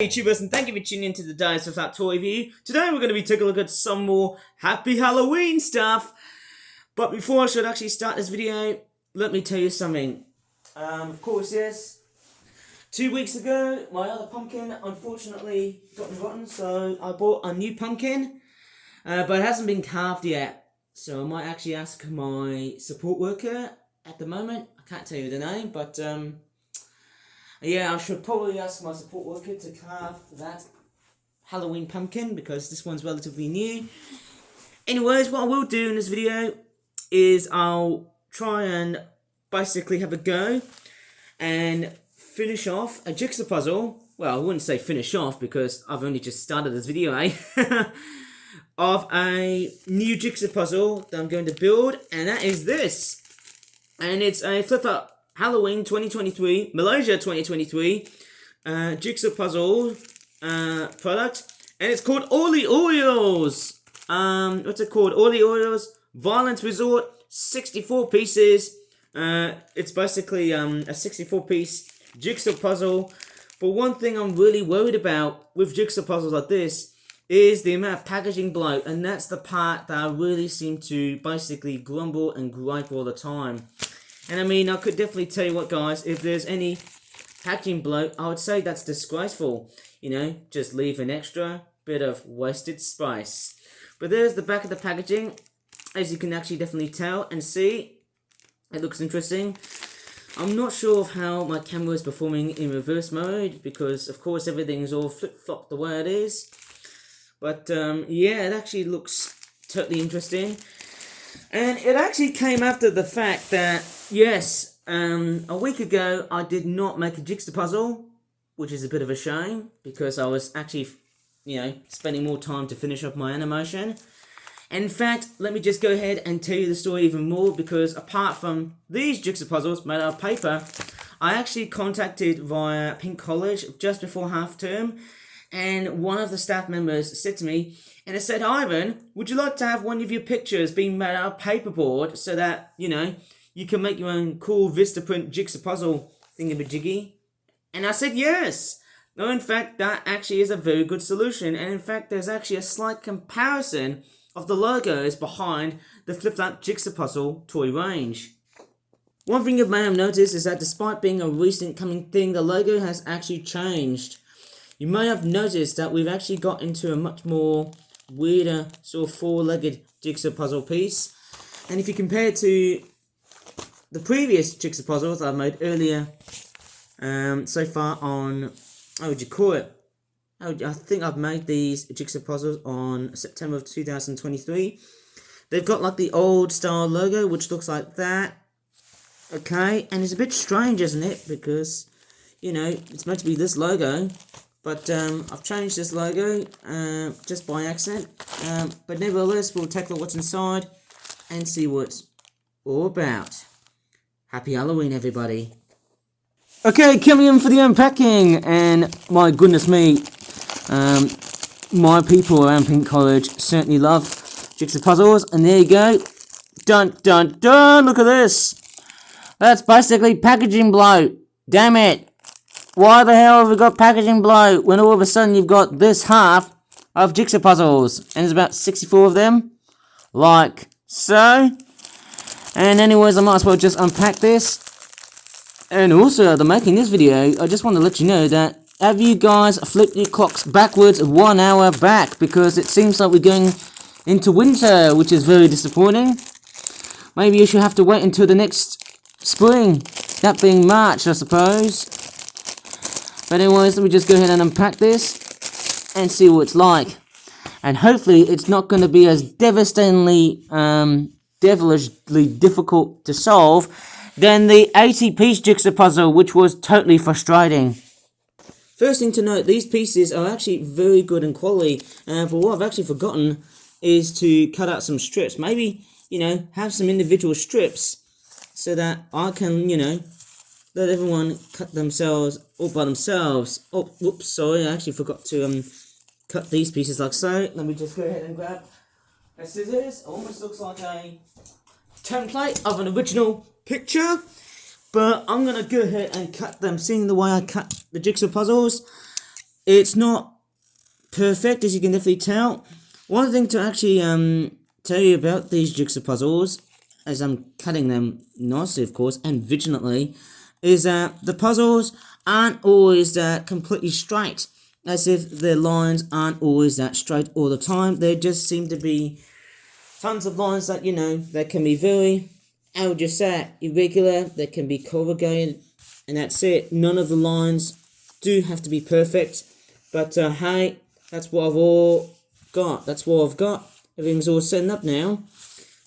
YouTubers, and thank you for tuning into the Dice Without Toy Review. Today we're going to be taking a look at some more Happy Halloween stuff. But before I should actually start this video, let me tell you something. Of course, yes, 2 weeks ago, my other pumpkin unfortunately got rotten, so I bought a new pumpkin, but it hasn't been carved yet. So I might actually ask my support worker at the moment. I can't tell you the name, but yeah, I should probably ask my support worker to carve that Halloween pumpkin because this one's relatively new. Anyways, what I will do in this video is I'll try and basically have a go and finish off a jigsaw puzzle. Well, I wouldn't say finish off because I've only just started this video, of a new jigsaw puzzle that I'm going to build, and that is this. And it's a flip-up Halloween 2023, Malaysia 2023, jigsaw puzzle product, and it's called Oli Oils. What's it called? Oli Oils Violence Resort, 64 pieces. It's basically a 64-piece jigsaw puzzle. But one thing I'm really worried about with jigsaw puzzles like this is the amount of packaging bloat, and that's the part that I really seem to basically grumble and gripe all the time. And I mean, I could definitely tell you what, guys, if there's any packaging bloat, I would say that's disgraceful. You know, just leave an extra bit of wasted spice. But there's the back of the packaging. As you can actually definitely tell and see, it looks interesting. I'm not sure of how my camera is performing in reverse mode because, of course, everything's all flip-flop the way it is. But, yeah, it actually looks totally interesting. And it actually came after the fact that, yes, a week ago I did not make a jigsaw puzzle, which is a bit of a shame because I was actually, spending more time to finish up my animation. And in fact, let me just go ahead and tell you the story even more, because apart from these jigsaw puzzles made out of paper, I actually contacted via Paint College just before half term, and one of the staff members said to me, and it said, "Ivan, would you like to have one of your pictures being made out of paperboard so that, you can make your own cool Vistaprint jigsaw puzzle thingamajiggy?" And I said yes. No, in fact, that actually is a very good solution. And in fact, there's actually a slight comparison of the logos behind the flip-flop jigsaw puzzle toy range. One thing you may have noticed is that despite being a recent coming thing, the logo has actually changed. You may have noticed that we've actually got into a much more weirder sort of four-legged jigsaw puzzle piece. And if you compare it to the previous jigsaw puzzles I've made earlier, so far on, how would you call it? I think I've made these jigsaw puzzles on September of 2023. They've got like the old style logo, which looks like that. Okay, and it's a bit strange, isn't it? Because, it's meant to be this logo. But I've changed this logo just by accident. But nevertheless, we'll take a look what's inside and see what it's all about. Happy Halloween, everybody. Okay, coming in for the unpacking. And my goodness me, my people around Paint College certainly love jigsaw puzzles. And there you go. Dun, dun, dun. Look at this. That's basically packaging bloat. Damn it. Why the hell have we got packaging bloat when all of a sudden you've got this half of jigsaw puzzles? And there's about 64 of them. Like so. And anyways, I might as well just unpack this. And also, after making this video, I just want to let you know that have you guys flipped your clocks backwards 1 hour back? Because it seems like we're going into winter, which is very disappointing. Maybe you should have to wait until the next spring. That being March, I suppose. But anyways, let me just go ahead and unpack this and see what it's like. And hopefully it's not going to be as devastatingly, devilishly difficult to solve than the 80-piece jigsaw puzzle, which was totally frustrating. First thing to note, these pieces are actually very good in quality. But what I've actually forgotten is to cut out some strips. Maybe, have some individual strips so that I can, let everyone cut themselves all by themselves. Oh, whoops, sorry, I actually forgot to cut these pieces like so. Let me just go ahead and grab a scissors. Almost looks like a template of an original picture. But I'm going to go ahead and cut them. Seeing the way I cut the jigsaw puzzles, it's not perfect, as you can definitely tell. One thing to actually tell you about these jigsaw puzzles, as I'm cutting them nicely, of course, and vigilantly, is that the puzzles aren't always completely straight, as if their lines aren't always that straight all the time. There just seem to be tons of lines that, you know, that can be very, I would just say, irregular, that can be corrugated, and that's it. None of the lines do have to be perfect, but hey, that's what I've all got. That's what I've got. Everything's all set up now.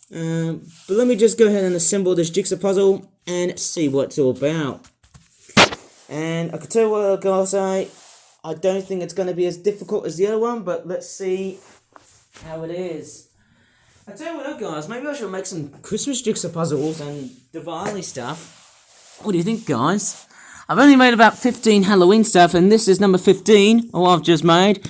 But let me just go ahead and assemble this jigsaw puzzle and see what it's all about. And I can tell you what I've got to say. I don't think it's going to be as difficult as the other one, but let's see how it is. I tell you what, guys, maybe I should make some Christmas jigsaw puzzles and Diwali stuff. What do you think, guys? I've only made about 15 Halloween stuff, and this is number 15, what I've just made.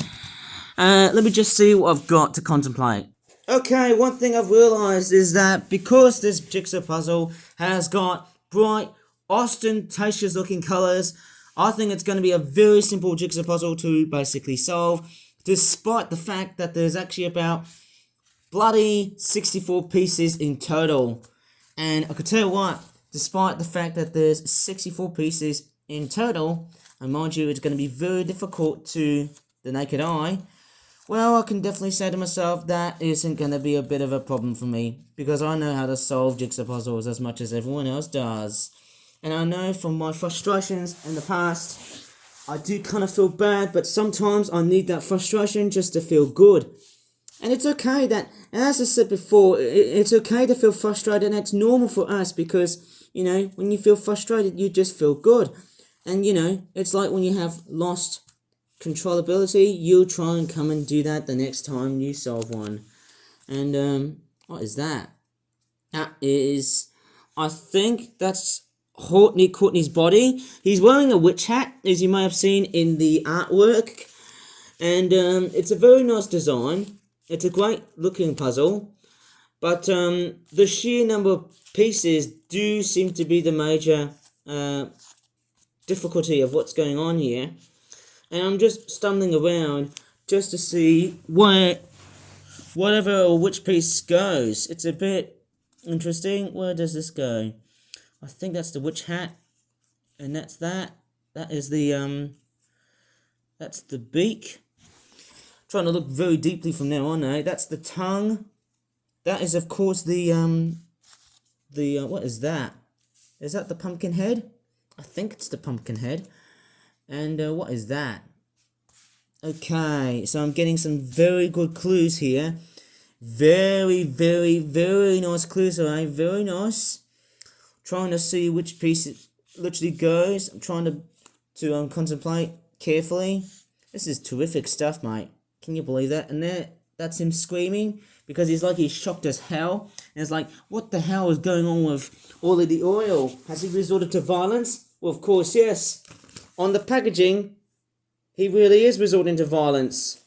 Let me just see what I've got to contemplate. Okay, one thing I've realised is that because this jigsaw puzzle has got bright, ostentatious looking colours, I think it's going to be a very simple jigsaw puzzle to basically solve, despite the fact that there's actually about bloody 64 pieces in total. And I could tell you what, despite the fact that there's 64 pieces in total, and mind you, it's going to be very difficult to the naked eye, well, I can definitely say to myself that isn't going to be a bit of a problem for me, because I know how to solve jigsaw puzzles as much as everyone else does. And I know from my frustrations in the past, I do kind of feel bad, but sometimes I need that frustration just to feel good. And it's okay that, and as I said before, it's okay to feel frustrated, and it's normal for us because, you know, when you feel frustrated, you just feel good. And, you know, it's like when you have lost controllability, you'll try and come and do that the next time you solve one. And, what is that? That is, I think that's Courtney's body. He's wearing a witch hat, as you may have seen in the artwork. And, it's a very nice design. It's a great looking puzzle, but the sheer number of pieces do seem to be the major difficulty of what's going on here. And I'm just stumbling around just to see where whatever or which piece goes. It's a bit interesting. Where does this go? I think that's the witch hat, and that's that. That is the that's the beak. Trying to look very deeply from now on, eh? That's the tongue. That is, of course, the what is that? Is that the pumpkin head? I think it's the pumpkin head. And what is that? Okay, so I'm getting some very good clues here. Very, very, very nice clues, alright? Very nice. Trying to see which piece it literally goes. I'm trying to contemplate carefully. This is terrific stuff, mate. Can you believe that? And that's him screaming because he's shocked as hell. And it's like, what the hell is going on with all of the oil? Has he resorted to violence? Well, of course, yes. On the packaging, he really is resorting to violence.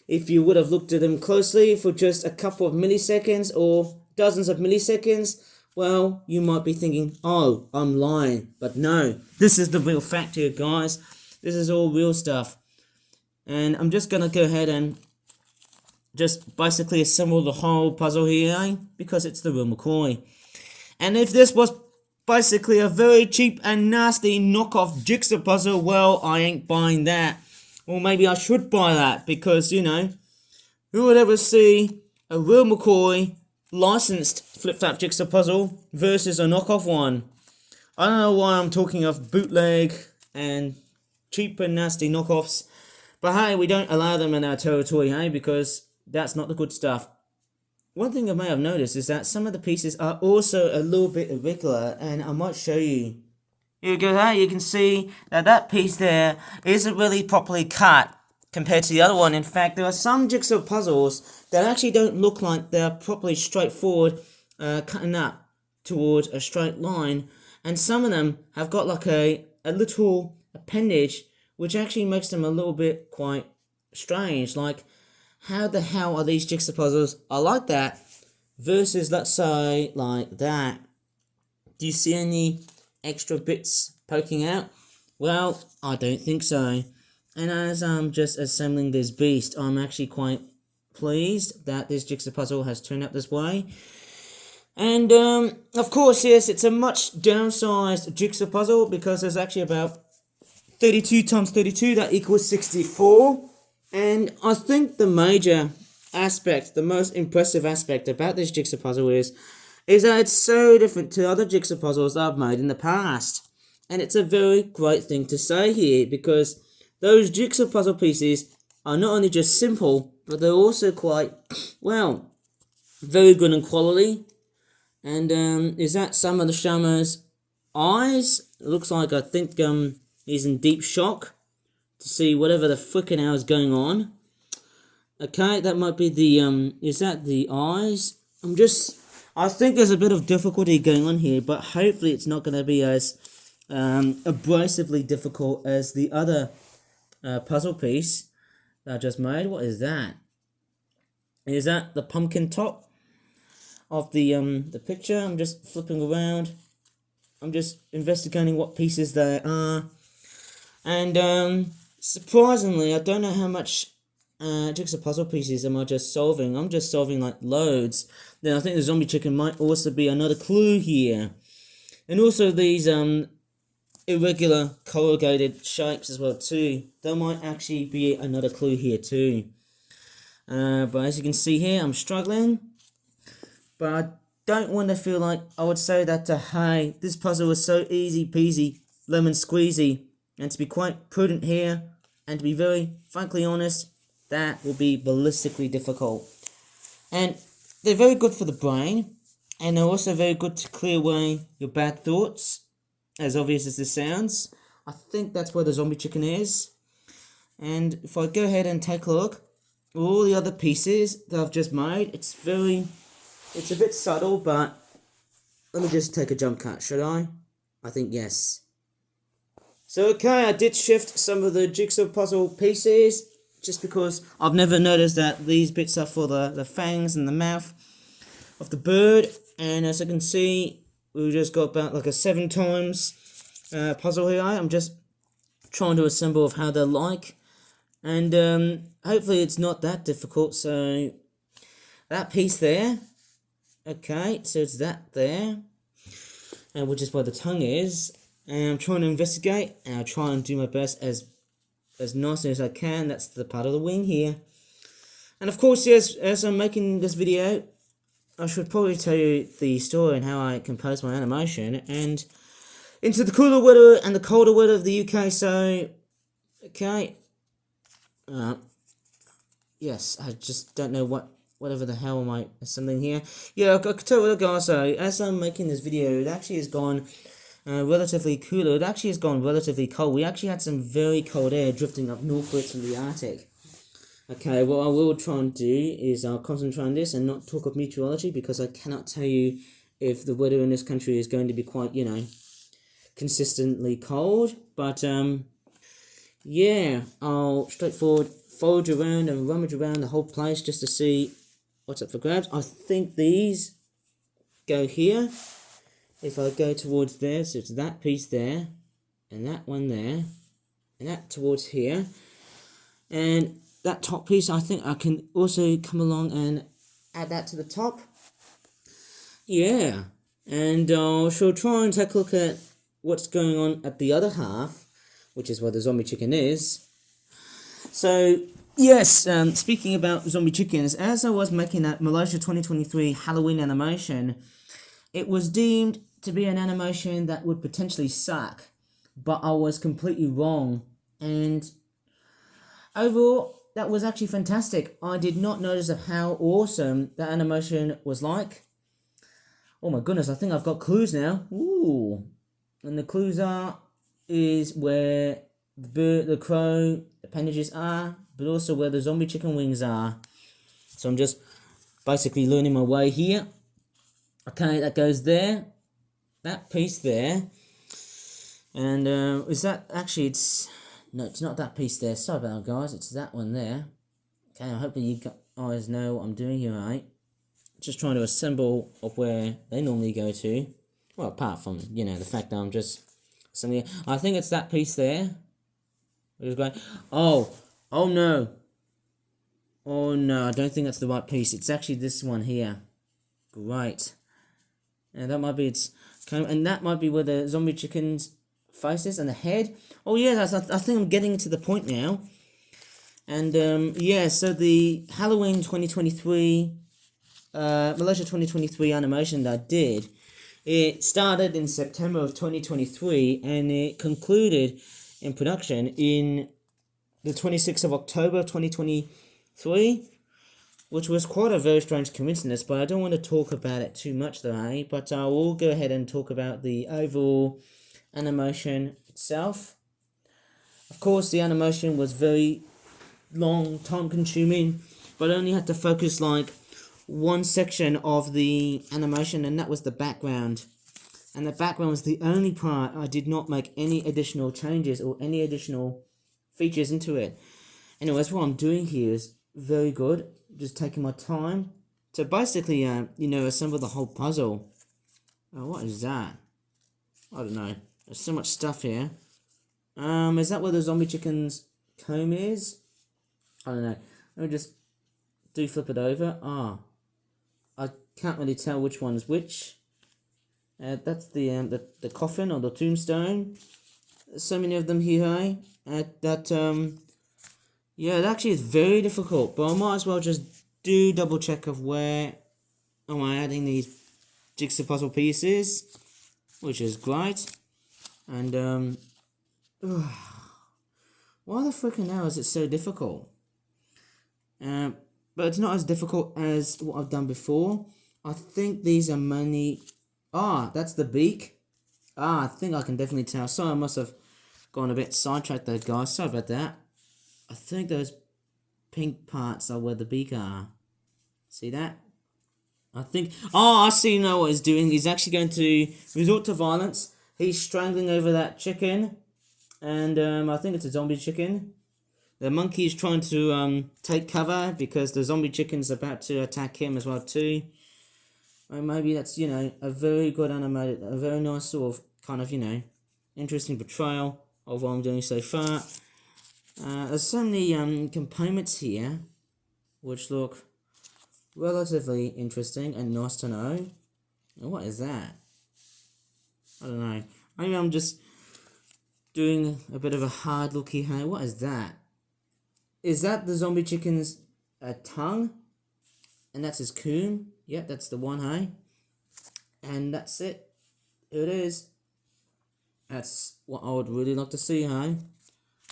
If you would have looked at him closely for just a couple of milliseconds or dozens of milliseconds, well, you might be thinking, oh, I'm lying. But no, this is the real fact here, guys. This is all real stuff. And I'm just going to go ahead and just basically assemble the whole puzzle here, eh? Because it's the real McCoy. And if this was basically a very cheap and nasty knockoff jigsaw puzzle, well, I ain't buying that. Or maybe I should buy that, because, you know, who would ever see a real McCoy licensed flip-flap jigsaw puzzle versus a knockoff one? I don't know why I'm talking of bootleg and cheap and nasty knockoffs. But hey, we don't allow them in our territory, hey, because that's not the good stuff. One thing I may have noticed is that some of the pieces are also a little bit irregular, and I might show you. Here we go, hey, you can see that that piece there isn't really properly cut compared to the other one. In fact, there are some jigsaw puzzles that actually don't look like they're properly straightforward, cutting up towards a straight line, and some of them have got like a little appendage which actually makes them a little bit quite strange. Like, how the hell are these jigsaw puzzles are like that versus, let's say, like that? Do you see any extra bits poking out? Well, I don't think so. And as I'm just assembling this beast, I'm actually quite pleased that this jigsaw puzzle has turned out this way. And of course, yes, it's a much downsized jigsaw puzzle because there's actually about 32 times 32, that equals 64. And I think the major aspect, the most impressive aspect about this jigsaw puzzle is that it's so different to other jigsaw puzzles that I've made in the past. And it's a very great thing to say here, because those jigsaw puzzle pieces are not only just simple, but they're also quite, well, very good in quality. And is that some of the Shama's eyes? It looks like, I think he's in deep shock to see whatever the frickin' hell is going on. Okay, that might be the is that the eyes? I think there's a bit of difficulty going on here, but hopefully it's not going to be as abrasively difficult as the other puzzle piece that I just made. What is that? Is that the pumpkin top of the picture? I'm just flipping around. I'm just investigating what pieces they are. And surprisingly, I don't know how much jigsaw puzzle pieces am I just solving. I'm just solving like loads. Then I think the zombie chicken might also be another clue here. And also these irregular corrugated shapes as well too. That might actually be another clue here too. But as you can see here, I'm struggling. But I don't want to feel like I would say that to hey, this puzzle was so easy peasy, lemon squeezy. And to be quite prudent here, and to be very frankly honest, that will be ballistically difficult. And they're very good for the brain, and they're also very good to clear away your bad thoughts, as obvious as this sounds. I think that's where the zombie chicken is. And if I go ahead and take a look, all the other pieces that I've just made, it's a bit subtle, but let me just take a jump cut, should I? I think yes. So okay, I did shift some of the jigsaw puzzle pieces, just because I've never noticed that these bits are for the fangs and the mouth of the bird. And as you can see, we just got about like a 7 times puzzle here. I'm just trying to assemble of how they're like. And hopefully it's not that difficult. So that piece there, okay, so it's that there, and which is where the tongue is. And I'm trying to investigate, and I'll try and do my best as nicely as I can. That's the part of the wing here. And of course, yes, as I'm making this video, I should probably tell you the story and how I compose my animation. And into the cooler weather and the colder weather of the UK, so, okay. Yes, I just don't know whatever the hell am I assembling here. Yeah, I could tell you what, guys, so as I'm making this video, it actually has gone relatively cooler. It actually has gone relatively cold. We actually had some very cold air drifting up northwards from the Arctic. Okay, what I will try and do is I'll concentrate on this and not talk of meteorology, because I cannot tell you if the weather in this country is going to be quite, consistently cold. But, yeah, I'll straightforward forage around and rummage around the whole place just to see what's up for grabs. I think these go here. If I go towards there, so it's that piece there, and that one there, and that towards here, and that top piece, I think I can also come along and add that to the top. Yeah, and I shall try and take a look at what's going on at the other half, which is where the zombie chicken is. So, yes, speaking about zombie chickens, as I was making that Malaysia 2023 Halloween animation, it was deemed to be an animation that would potentially suck, but I was completely wrong. And overall, that was actually fantastic. I did not notice how awesome that animation was like. Oh my goodness, I think I've got clues now. Ooh. And the clues is where the bird, the crow appendages are, but also where the zombie chicken wings are. So I'm just basically learning my way here. Okay, that goes there. That piece there. And is that actually, no, it's not that piece there. Sorry about that, guys. It's that one there. Okay, I hope that you guys know what I'm doing here, right? Just trying to assemble of where they normally go to. Well, apart from, the fact that I'm just something. I think it's that piece there. Which is great. Oh no. Oh no, I don't think that's the right piece. It's actually this one here. Great. And that might be and that might be where the zombie chicken's face is and the head. Oh yeah, I think I'm getting to the point now. And yeah, so the Halloween 2023, Malaysia 2023 animation that I did, it started in September of 2023 and it concluded in production in the 26th of October 2023, which was quite a very strange coincidence, but I don't want to talk about it too much though, eh? But I will go ahead and talk about the overall animation itself. Of course, the animation was very long, time consuming, but I only had to focus like one section of the animation, and that was the background. And the background was the only part I did not make any additional changes or any additional features into it. Anyways, what I'm doing here is very good. Just taking my time to basically, assemble the whole puzzle. Oh, what is that? I don't know. There's so much stuff here. Is that where the zombie chicken's comb is? I don't know. Let me just flip it over. I can't really tell which one's which. That's the coffin or the tombstone. There's so many of them here, hey? Yeah, it actually is very difficult, but I might as well just do double check of where am I adding these jigsaw puzzle pieces, which is great. And why the freaking hell is it so difficult? But it's not as difficult as what I've done before. I think these are mainly... that's the beak. I think I can definitely tell. Sorry, I must have gone a bit sidetracked there, guys. Sorry about that. I think those pink parts are where the beak are. See that? I think... I see now what he's doing. He's actually going to resort to violence. He's strangling over that chicken. And I think it's a zombie chicken. The monkey is trying to take cover because the zombie chicken's about to attack him as well too. Or maybe that's, a very good animated, a very nice sort of kind of, interesting portrayal of what I'm doing so far. There's so many components here which look relatively interesting and nice to know. What is that? I don't know. Maybe I'm just doing a bit of a hard look here. Hey, what is that? Is that the zombie chicken's tongue? And that's his comb? Yep, that's the one, hey? And that's it. Here it is. That's what I would really like to see, hey?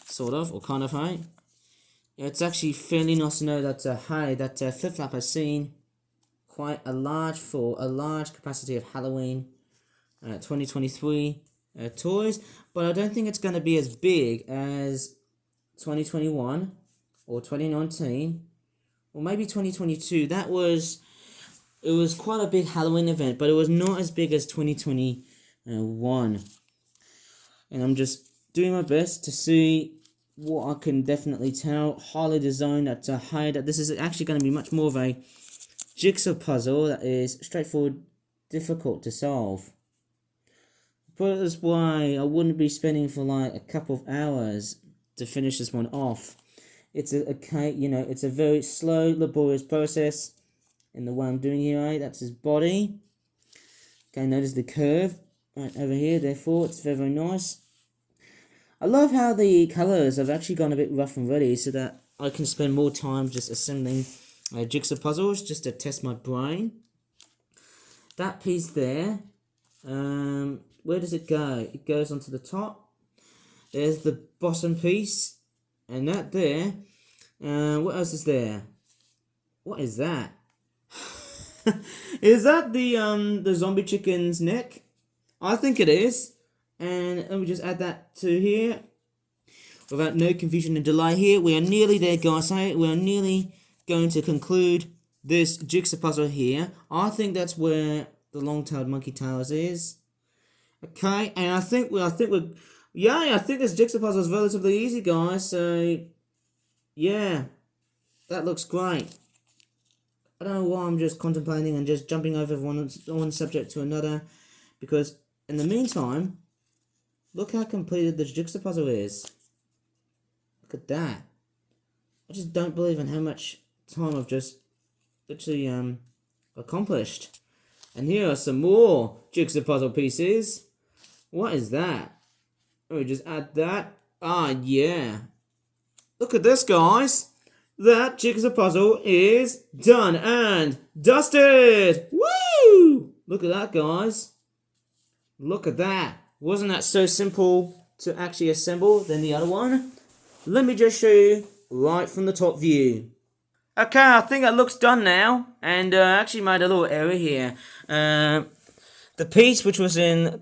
Sort of, or kind of, hey? Yeah, it's actually fairly nice to know that, that flip-flap has seen quite a large capacity of Halloween 2023 toys, but I don't think it's going to be as big as 2021 or 2019 or maybe 2022. It was quite a big Halloween event, but it was not as big as 2021. And I'm just doing my best to see what I can definitely tell. Highly designed that this is actually going to be much more of a jigsaw puzzle that is straightforward, difficult to solve. But that's why I wouldn't be spending for like a couple of hours to finish this one off. It's it's a very slow, laborious process in the way I'm doing here, right? That's his body. Okay, notice the curve right over here, therefore it's very, very nice. I love how the colours have actually gone a bit rough and ready so that I can spend more time just assembling jigsaw puzzles just to test my brain. That piece there, where does it go? It goes onto the top. There's the bottom piece. And that there. What else is there? What is that? Is that the zombie chicken's neck? I think it is. And let me just add that to here. Without no confusion and delay here. We are nearly there, guys. We are nearly going to conclude this jigsaw puzzle here. I think that's where the long-tailed monkey tails is. Okay, and I think this jigsaw puzzle is relatively easy, guys. So, yeah, that looks great. I don't know why I'm just contemplating and just jumping over one subject to another, because in the meantime, look how completed this jigsaw puzzle is. Look at that. I just don't believe in how much time I've just literally accomplished. And here are some more jigsaw puzzle pieces. What is that? Let me just add that. Ah, yeah. Look at this, guys. That jigsaw puzzle is done and dusted. Woo! Look at that, guys. Look at that. Wasn't that so simple to actually assemble than the other one? Let me just show you right from the top view. Okay, I think it looks done now. And I actually made a little error here. The piece which was in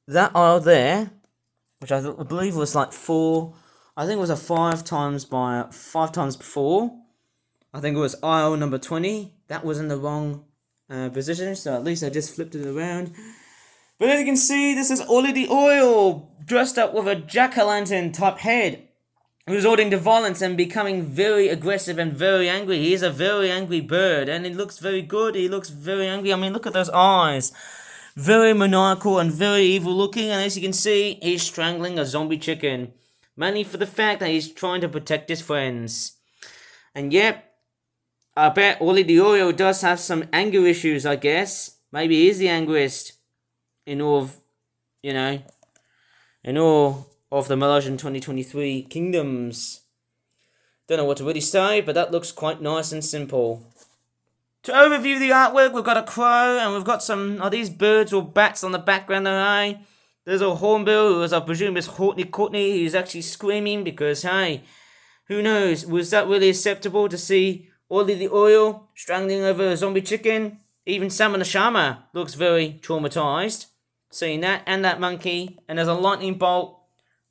that aisle there, which I believe was like 4, I think it was a 5 times by 5 times before. I think it was aisle number 20. That was in the wrong position, so at least I just flipped it around. But as you can see, this is Ollie the Oil, dressed up with a jack-o'-lantern type head, resorting to violence and becoming very aggressive and very angry. He is a very angry bird, and he looks very good. He looks very angry. I mean, look at those eyes. Very maniacal and very evil looking, and as you can see, he's strangling a zombie chicken. Mainly for the fact that he's trying to protect his friends. And yep, I bet Ollie the Oil does have some anger issues, I guess. Maybe he is the angriest in all of, in all of the Malaysian 2023 kingdoms. Don't know what to really say, but that looks quite nice and simple. To overview the artwork, we've got a crow, and we've got some, are these birds or bats on the background there, eh? There's a hornbill, who, as I presume is Courtney, who's actually screaming because, hey, who knows, was that really acceptable to see Ollie the Oil strangling over a zombie chicken? Even Salmon the Shama looks very traumatized, seeing that, and that monkey, and there's a lightning bolt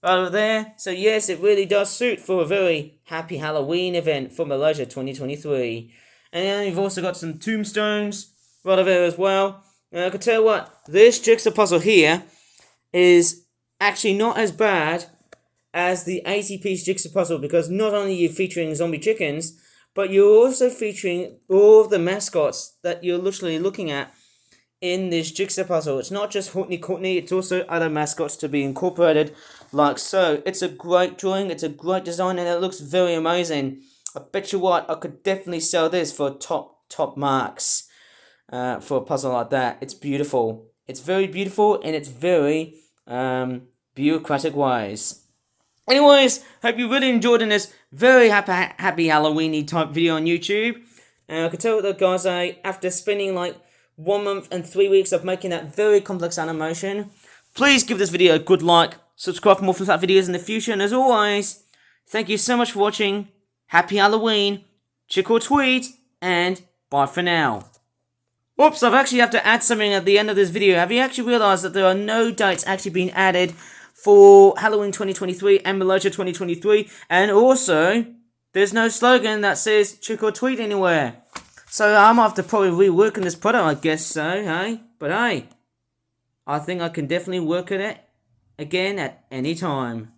right over there. So yes, it really does suit for a very happy Halloween event for Malaysia 2023. And then you've also got some tombstones right over there as well. And I can tell you what, this jigsaw puzzle here is actually not as bad as the 80-piece jigsaw puzzle, because not only are you featuring zombie chickens, but you're also featuring all of the mascots that you're literally looking at in this jigsaw puzzle. It's not just Courtney, it's also other mascots to be incorporated like so. It's a great drawing, it's a great design, and it looks very amazing. I bet you what, I could definitely sell this for top marks for a puzzle like that. It's beautiful. It's very beautiful, and it's very bureaucratic wise. Anyways, hope you really enjoyed in this very happy Halloween-y type video on YouTube. And I can tell the guys, after spending like 1 month and 3 weeks of making that very complex animation, please give this video a good like, subscribe for more flip videos in the future, and as always, thank you so much for watching. Happy Halloween, trick or tweet, and bye for now. Oops, I've actually have to add something at the end of this video. Have you actually realised that there are no dates actually being added for Halloween 2023 and Malaysia 2023? And also, there's no slogan that says trick or tweet anywhere. So I'm going to have to probably rework on this product, I guess so, hey? But hey, I think I can definitely work on it again at any time.